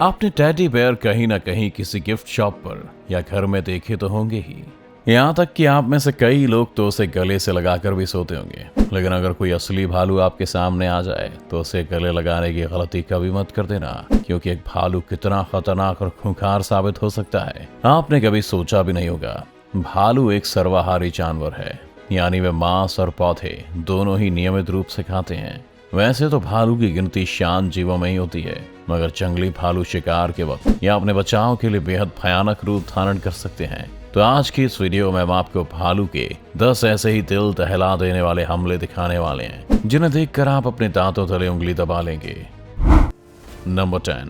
आपने teddy bear कहीं ना कहीं किसी गिफ्ट शॉप पर या घर में देखे तो होंगे ही। यहाँ तक कि आप में से कई लोग तो उसे गले से लगाकर भी सोते होंगे। लेकिन अगर कोई असली भालू आपके सामने आ जाए तो उसे गले लगाने की गलती कभी मत कर देना, क्योंकि एक भालू कितना खतरनाक और खूंखार साबित हो सकता है आपने कभी सोचा भी नहीं होगा। भालू एक सर्वाहारी जानवर है, यानी वे मांस और पौधे दोनों ही नियमित रूप से खाते हैं। वैसे तो भालू की गिनती शांत जीवों में ही होती है, मगर जंगली भालू शिकार के वक्त या अपने बचाव के लिए बेहद भयानक रूप धारण कर सकते हैं। तो आज की इस वीडियो में हम आपको भालू के 10 ऐसे ही दिल दहला देने वाले हमले दिखाने वाले हैं, जिन्हें देखकर आप अपने दांतों तले उंगली दबा लेंगे। Number 10,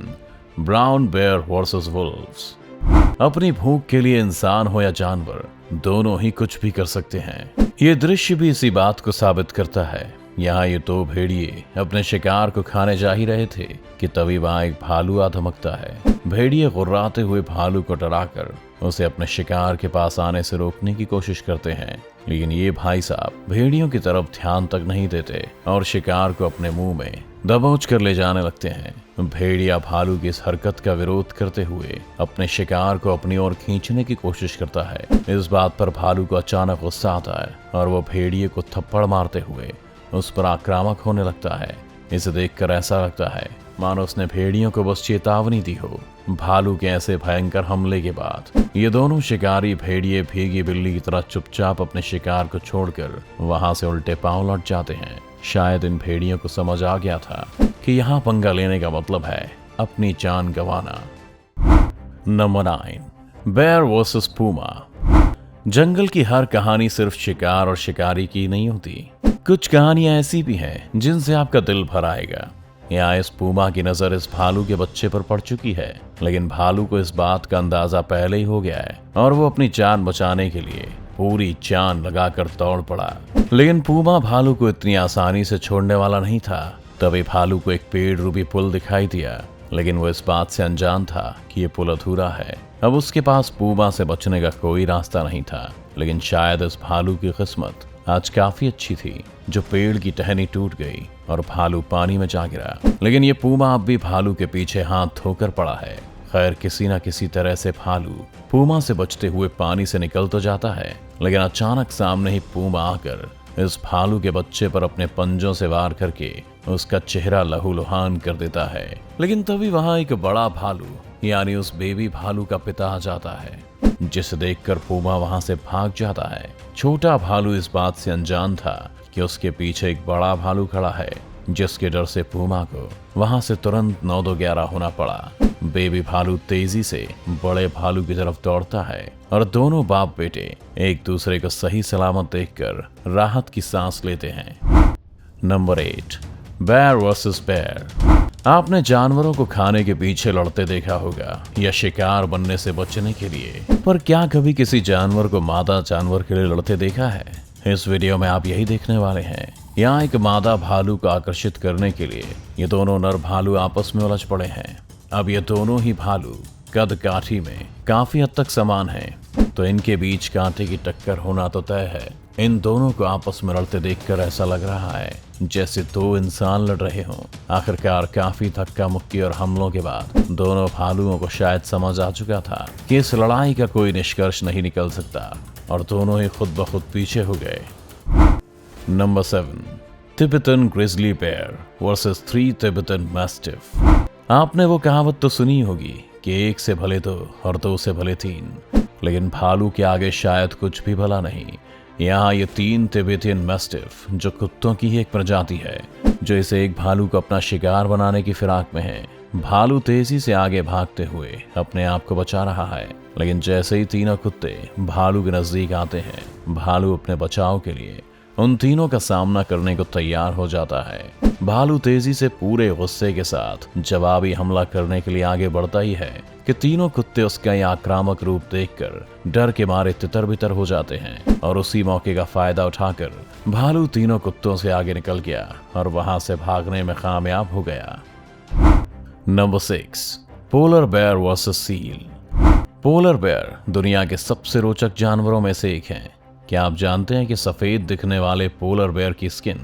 brown bear versus wolves. अपनी भूख के लिए इंसान हो या जानवर, दोनों ही कुछ भी कर सकते हैं। ये दृश्य भी इसी बात को साबित करता है। यहाँ ये दो भेड़िए अपने शिकार को खाने जा ही रहे थे कि तभी वहां एक भालू आ धमकता है। भेड़िए गुर्राते हुए भालू को डराकर उसे अपने शिकार के पास आने से रोकने की कोशिश करते हैं, लेकिन ये भाई साहब भेड़ियों की तरफ ध्यान तक नहीं देते और शिकार को अपने मुंह में दबोच कर ले जाने लगते हैं। भेड़िया भालू की इस हरकत का विरोध करते हुए अपने शिकार को अपनी ओर खींचने की कोशिश करता है। इस बात पर भालू को अचानक गुस्सा आता है और वो भेड़िए को थप्पड़ मारते हुए उस पर आक्रामक होने लगता है। इसे देखकर ऐसा लगता है मानो उसने भेड़ियों को बस चेतावनी दी हो। भालू के ऐसे भयंकर हमले के बाद ये दोनों शिकारी भेड़िए भीगी बिल्ली की तरह चुपचाप अपने शिकार को छोड़कर वहां से उल्टे पांव लौट जाते हैं। शायद इन भेड़ियों को समझ आ गया था कि यहाँ पंगा लेने का मतलब है अपनी जान गंवाना। Number 9, bear versus puma. जंगल की हर कहानी सिर्फ शिकार और शिकारी की नहीं होती। कुछ कहानियां ऐसी भी हैं जिनसे आपका दिल भर आएगा। यहाँ इस पूमा की नजर इस भालू के बच्चे पर पड़ चुकी है, लेकिन भालू को इस बात का अंदाजा पहले ही हो गया है और वो अपनी जान बचाने के लिए पूरी जान लगाकर दौड़ पड़ा। लेकिन पूमा भालू को इतनी आसानी से छोड़ने वाला नहीं था। तभी भालू को एक पेड़ रूपी पुल दिखाई दिया, लेकिन वो इस बात से अनजान था कि ये पुल अधूरा है। अब उसके पास पूमा से बचने का कोई रास्ता नहीं था। लेकिन शायद इस भालू की किस्मत आज काफी अच्छी थी जो पेड़ की टहनी टूट गई और भालू पानी में जा गिरा। लेकिन ये पूमा अब भी भालू के पीछे हाथ धोकर पड़ा है। खैर, किसी न किसी तरह से भालू पूमा से बचते हुए पानी से निकल तो जाता है, लेकिन अचानक सामने ही पूमा आकर इस भालू के बच्चे पर अपने पंजों से वार करके उसका चेहरा लहूलुहान कर देता है। लेकिन तभी वहां एक बड़ा भालू यानी उस बेबी भालू का पिता आ जाता है, जिसे देखकर पूमा वहां से भाग जाता है। छोटा भालू इस बात से अनजान था कि उसके पीछे एक बड़ा भालू खड़ा है, जिसके डर से पूमा को वहां से तुरंत 9-2-11 होना पड़ा। बेबी भालू तेजी से बड़े भालू की तरफ दौड़ता है और दोनों बाप बेटे एक दूसरे को सही सलामत देखकर राहत की सांस लेते हैं। Number 8, bear versus bear. आपने जानवरों को खाने के पीछे लड़ते देखा होगा या शिकार बनने से बचने के लिए, पर क्या कभी किसी जानवर को मादा जानवर के लिए लड़ते देखा है? इस वीडियो में आप यही देखने वाले हैं। यहाँ एक मादा भालू को आकर्षित करने के लिए ये दोनों नर भालू आपस में उलझ पड़े हैं। अब ये दोनों ही भालू कद काठी में काफी हद तक समान हैं, तो इनके बीच कांटे की टक्कर होना तो तय है। इन दोनों को आपस में लड़ते देखकर ऐसा लग रहा है जैसे दो इंसान लड़ रहे हों। आखिरकार काफी धक्का मुक्की और हमलों के बाद दोनों भालुओं को शायद समझ आ चुका था कि इस लड़ाई का कोई निष्कर्ष नहीं निकल सकता और दोनों ही खुद ब खुद पीछे हो गए। Number 7, Tibetan grizzly bear versus 3 Tibetan mastiff. आपने वो कहावत तो सुनी होगी कि एक से भले 2 और 2 से भले 3, लेकिन भालू के आगे शायद कुछ भी भला नहीं। यहाँ ये 3 तिब्बतियन मैस्टिफ, जो कुत्तों की ही एक प्रजाति है, जो इसे एक भालू को अपना शिकार बनाने की फिराक में है। भालू तेजी से आगे भागते हुए अपने आप को बचा रहा है, लेकिन जैसे ही तीनों कुत्ते भालू के नजदीक आते हैं, भालू अपने बचाव के लिए उन तीनों का सामना करने को तैयार हो जाता है। भालू तेजी से पूरे गुस्से के साथ जवाबी हमला करने के लिए आगे बढ़ता ही है कि तीनों कुत्ते उसका यह आक्रामक रूप देखकर डर के मारे तितर बितर हो जाते हैं और उसी मौके का फायदा उठाकर भालू तीनों कुत्तों से आगे निकल गया और वहां से भागने में कामयाब हो गया। Number 6, polar bear versus seal. Polar bear दुनिया के सबसे रोचक जानवरों में से एक है। क्या आप जानते हैं कि सफेद दिखने वाले पोलर बेयर की स्किन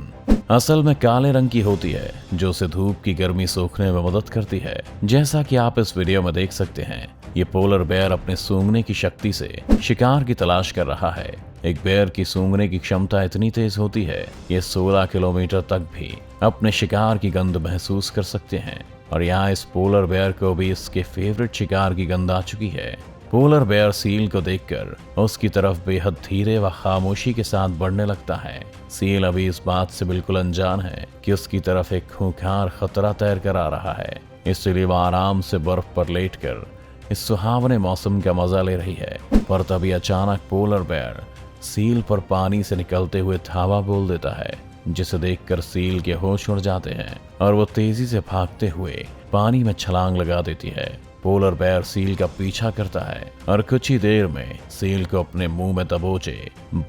असल में काले रंग की होती है, जो उसे धूप की गर्मी सोखने में मदद करती है। जैसा कि आप इस वीडियो में देख सकते हैं, ये पोलर बेयर अपने सूंघने की शक्ति से शिकार की तलाश कर रहा है। एक बेयर की सूंघने की क्षमता इतनी तेज होती है, ये 16 किलोमीटर तक भी अपने शिकार की गंध महसूस कर सकते हैं। और यहाँ इस पोलर बेयर को भी इसके फेवरेट शिकार की गंध आ चुकी है। पोलर बेयर सील को देखकर उसकी तरफ बेहद धीरे व खामोशी के साथ बढ़ने लगता है। सील अभी इस बात से बिल्कुल अनजान है कि उसकी तरफ एक खूंखार खतरा तैर कर आ रहा है, इसलिए वह आराम से बर्फ पर लेटकर इस सुहावने मौसम का मजा ले रही है। पर तभी अचानक पोलर बेयर सील पर पानी से निकलते हुए धावा बोल देता है, जिसे देखकर सील के होश उड़ जाते हैं और वो तेजी से भागते हुए पानी में छलांग लगा देती है। पोलर बेयर सील का पीछा करता है और कुछ ही देर में सील को अपने मुंह में दबोचे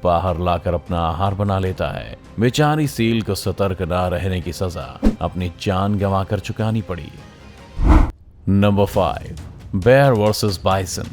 बाहर लाकर अपना आहार बना लेता है। बेचारी सील को सतर्क न रहने की सजा अपनी जान गंवाकर चुकानी पड़ी। Number 5, bear versus bison.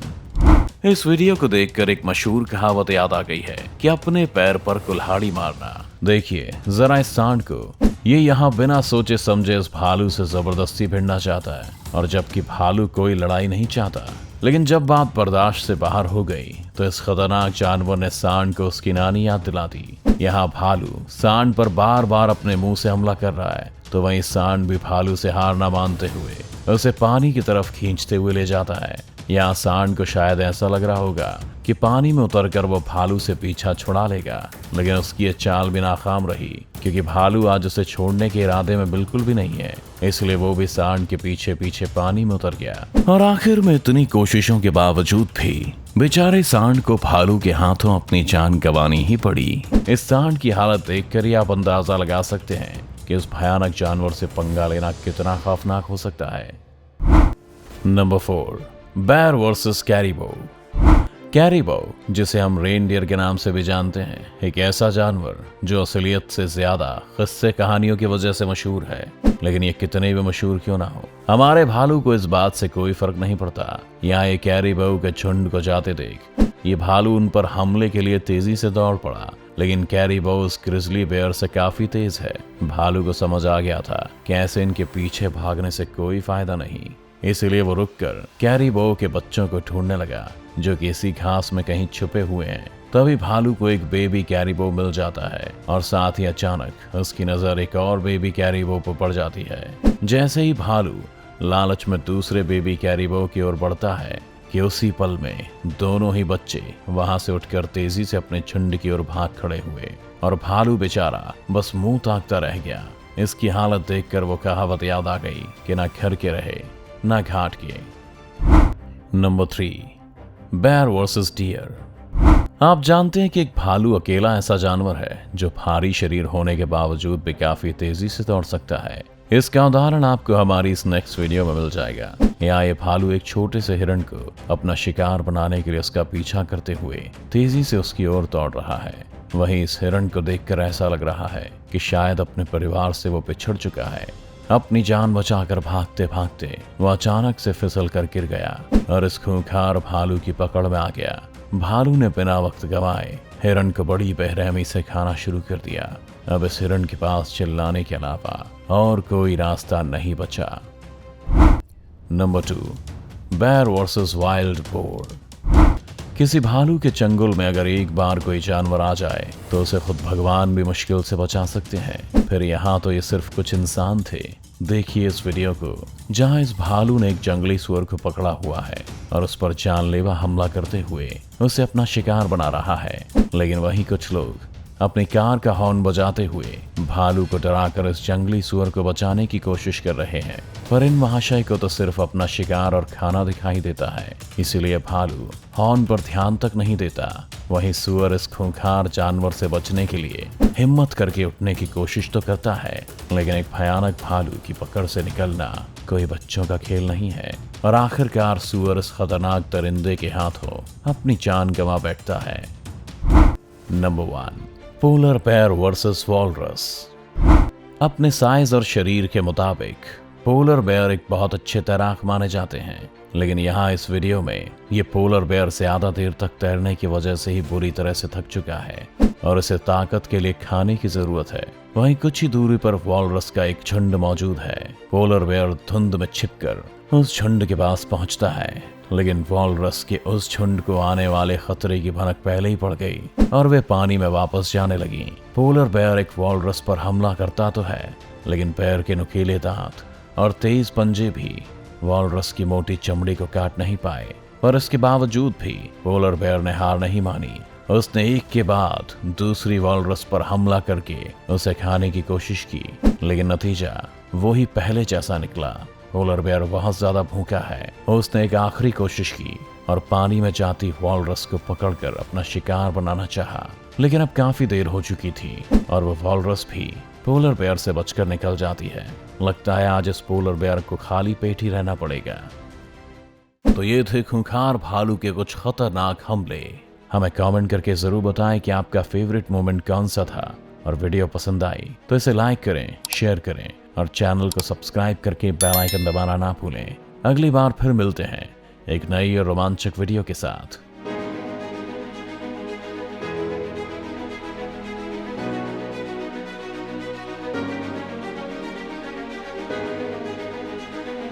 इस वीडियो को देखकर एक मशहूर कहावत याद आ गई है कि अपने पैर पर कुल्हाड़ी मारना। देखिए जरा इस सांड को, ये यहाँ बिना सोचे समझे इस भालू से जबरदस्ती भिड़ना चाहता है, और जबकि भालू कोई लड़ाई नहीं चाहता। लेकिन जब बात बर्दाश्त से बाहर हो गई तो इस खतरनाक जानवर ने सांड को उसकी नानी याद दिला दी। यहाँ भालू सांड पर बार बार अपने मुंह से हमला कर रहा है, तो वहीं सांड भी भालू से हार न मानते हुए उसे पानी की तरफ खींचते हुए ले जाता है। यहाँ सांड को शायद ऐसा लग रहा होगा कि पानी में उतरकर वो भालू से पीछा छुड़ा लेगा, लेकिन उसकी ये चाल भी नाकाम रही, क्योंकि भालू आज उसे छोड़ने के इरादे में बिल्कुल भी नहीं है। इसलिए वो भी सांड के पीछे पीछे पानी में उतर गया। और आखिर में इतनी कोशिशों के बावजूद भी बेचारे सांड को भालू के हाथों अपनी जान गंवानी ही पड़ी। इस सांड की हालत देखकर ही आप अंदाजा लगा सकते हैं कि इस भयानक जानवर से पंगा लेना कितना खौफनाक हो सकता है। Number 4, bear versus caribou. Caribou, जिसे हम रेनडियर के नाम से भी जानते हैं, एक ऐसा जानवर जो असलियत से ज्यादा किस्से कहानियों की वजह से मशहूर है। लेकिन ये कितने भी मशहूर क्यों ना हो, हमारे भालू को इस बात से कोई फर्क नहीं पड़ता। यहाँ ये कैरिबो के झुंड को जाते देख ये भालू उन पर हमले के लिए तेजी से दौड़ पड़ा। लेकिन कैरिबो उस ग्रिजली बेयर से काफी तेज है। भालू को समझ आ गया था कि ऐसे इनके पीछे भागने से कोई फायदा नहीं, इसलिए वो रुककर कैरिबो के बच्चों को ढूंढने लगा, जो कि इसी घास में कहीं छुपे हुए हैं। तभी भालू को एक बेबी कैरिबो मिल जाता है, और साथ ही अचानक उसकी नजर एक और बेबी कैरिबो पर पड़ जाती है। जैसे ही भालू लालच में दूसरे बेबी कैरिबो की ओर बढ़ता है कि उसी पल में दोनों ही बच्चे वहां से उठकर तेजी से अपने झुंड की ओर भाग खड़े हुए, और भालू बेचारा बस मुंह ताकता रह गया। इसकी हालत देखकर वो कहावत याद आ गई कि ना घर के रहे ना घाट के। Number 3, bear versus deer. आप जानते हैं कि एक भालू अकेला ऐसा जानवर है जो भारी शरीर होने के बावजूद भी काफी तेजी से दौड़ सकता है। इसका उदाहरण आपको हमारी इस नेक्स्ट वीडियो में मिल जाएगा। यहाँ ये भालू एक छोटे से हिरण को अपना शिकार बनाने के लिए उसका पीछा करते हुए तेजी से उसकी ओर दौड़ रहा है। वहीं इस हिरण को देखकर ऐसा लग रहा है कि शायद अपने परिवार से वो पिछड़ चुका है। अपनी जान बचाकर भागते भागते वो अचानक से फिसल कर गिर गया और इस खूंखार भालू की पकड़ में आ गया। भालू ने बिना वक्त गंवाए हिरण को बड़ी बेरहमी से खाना शुरू कर दिया। अब इस हिरण के पास चिल्लाने के अलावा और कोई रास्ता नहीं बचा। Number 2, bear versus wild boar. किसी भालू के चंगुल में अगर एक बार कोई जानवर आ जाए तो उसे खुद भगवान भी मुश्किल से बचा सकते हैं। फिर यहाँ तो ये सिर्फ कुछ इंसान थे। देखिए इस वीडियो को, जहाँ इस भालू ने एक जंगली सुअर को पकड़ा हुआ है और उस पर जानलेवा हमला करते हुए उसे अपना शिकार बना रहा है। लेकिन वहीं कुछ लोग अपनी कार का हॉर्न बजाते हुए भालू को डराकर इस जंगली सुअर को बचाने की कोशिश कर रहे हैं। पर इन महाशय को तो सिर्फ अपना शिकार और खाना दिखाई देता है, इसीलिए भालू हॉर्न पर ध्यान तक नहीं देता। वहीं सुअर इस खूंखार जानवर से बचने के लिए हिम्मत करके उठने की कोशिश तो करता है, लेकिन एक भयानक भालू की पकड़ से निकलना कोई बच्चों का खेल नहीं है। और आखिरकार सुअर इस खतरनाक दरिंदे के हाथों अपनी जान गंवा बैठता है। Number 1, polar bear versus walrus. अपने साइज और शरीर के मुताबिक पोलर बेयर एक बहुत अच्छे तैराक माने जाते हैं, लेकिन यहाँ इस वीडियो में ये पोलर बेयर से ज्यादा देर तक तैरने की वजह से ही बुरी तरह से थक चुका है और इसे ताकत के लिए खाने की जरूरत है। वहीं कुछ ही दूरी पर वॉलरस का एक झुंड मौजूद है। पोलर बेयर धुंध में छिपकर उस झुंड के पास पहुंचता है, लेकिन वॉलरस के उस झुंड को आने वाले खतरे की भनक पहले ही पड़ गई और वे पानी में वापस जाने लगी। पोलर बेयर एक वॉलरस पर हमला करता तो है, लेकिन पैर के नुकीले दांत और तेज पंजे भी वॉलरस की मोटी चमड़ी को काट नहीं पाए। पर इसके बावजूद भी पोलर बेयर ने हार नहीं मानी। उसने एक के बाद दूसरी वॉलरस पर हमला करके उसे खाने की कोशिश की, लेकिन नतीजा वही पहले जैसा निकला। पोलर बेयर बहुत ज्यादा भूखा है। उसने एक आखिरी कोशिश की और पानी में जाती वॉलरस को पकड़कर अपना शिकार बनाना चाहा, लेकिन अब काफी देर हो चुकी थी और वो वॉलरस भी पोलर बेयर से बचकर निकल जाती है। लगता है आज इस पोलर बेयर को खाली पेट ही रहना पड़ेगा। तो ये थे खूंखार भालू के कुछ खतरनाक हमले। हमें कमेंट करके जरूर बताएं कि आपका फेवरेट मोमेंट कौन सा था, और वीडियो पसंद आई तो इसे लाइक करें, शेयर करें और चैनल को सब्सक्राइब करके बेल आइकन दबाना ना भूलें। अगली बार फिर मिलते हैं एक नई और रोमांचक वीडियो के साथ।